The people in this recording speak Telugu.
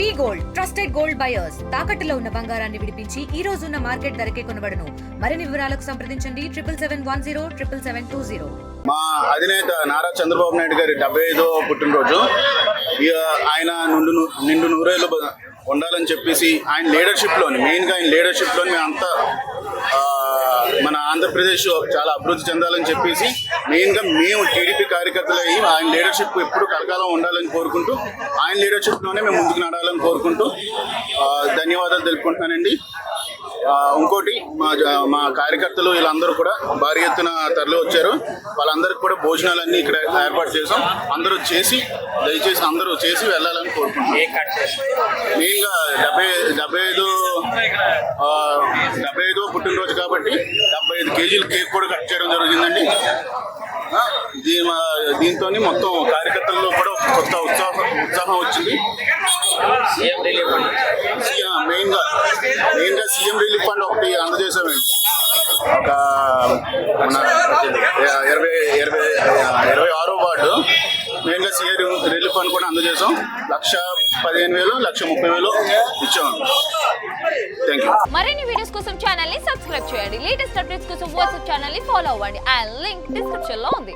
వి గోల్డ్ ట్రస్టెడ్ గోల్డ్ బయర్స్ తాకట్టులో ఉన్న బంగారాన్ని విడిపించి ఈ రోజు ఉన్న మార్కెట్ ధరకే కొనబడును. మరిన్ని వివరాలకు సంప్రదించండి 7710777720. మా అధినేత నారా చంద్రబాబు నాయుడు గారి 75వ పుట్టినరోజు. ఆయన నిండు నూరేళ్ళు ఉండాలని చెప్పేసి ఆయన లీడర్షిప్లోని మేమంతా మన ఆంధ్రప్రదేశ్ చాలా అభివృద్ధి చెందాలని చెప్పేసి మెయిన్గా మేము టీడీపీ కార్యకర్తలు అయ్యి ఆయన లీడర్షిప్ ఎప్పుడు కలకాలం ఉండాలని కోరుకుంటూ ఆయన లీడర్షిప్లోనే మేము ముందుకు నడాలని కోరుకుంటూ ధన్యవాదాలు తెలుపుకుంటున్నానండి. ఇంకోటి మా కార్యకర్తలు వీళ్ళందరూ కూడా భారీ ఎత్తున తరలి వచ్చారు. వాళ్ళందరికీ కూడా భోజనాలన్నీ ఇక్కడ ఏర్పాటు చేసాం. దయచేసి అందరూ చేసి వెళ్ళాలని కోరుకుంటున్నాం. మెయిన్గా 75వ పుట్టినరోజు కాబట్టి 75 కేజీల కేక్ కూడా కట్ చేయడం జరిగిందండి. దీంతో మొత్తం కార్యకర్తల్లో కూడా కొత్త ఉత్సాహం వచ్చింది. మెయిన్గా సీఎం రిలీఫ్ ఫండ్ ఒకటి అందజేసామండి. ఒక మన 26వ వార్డు మెయిన్గా సీఎం రిలీఫ్ ఫండ్ కూడా అందజేసాం. 1,15,000 1,30,000 ఇచ్చాము. Thank you. మరిన్ని వీడియోస్ కోసం ఛానల్ ని సబ్స్క్రైబ్ చేయండి. లేటెస్ట్ అప్డేట్స్ కోసం వాట్సాప్ ఛానల్ ని ఫాలో అవ్వండి. ఆ లింక్ డిస్క్రిప్షన్ లో ఉంది.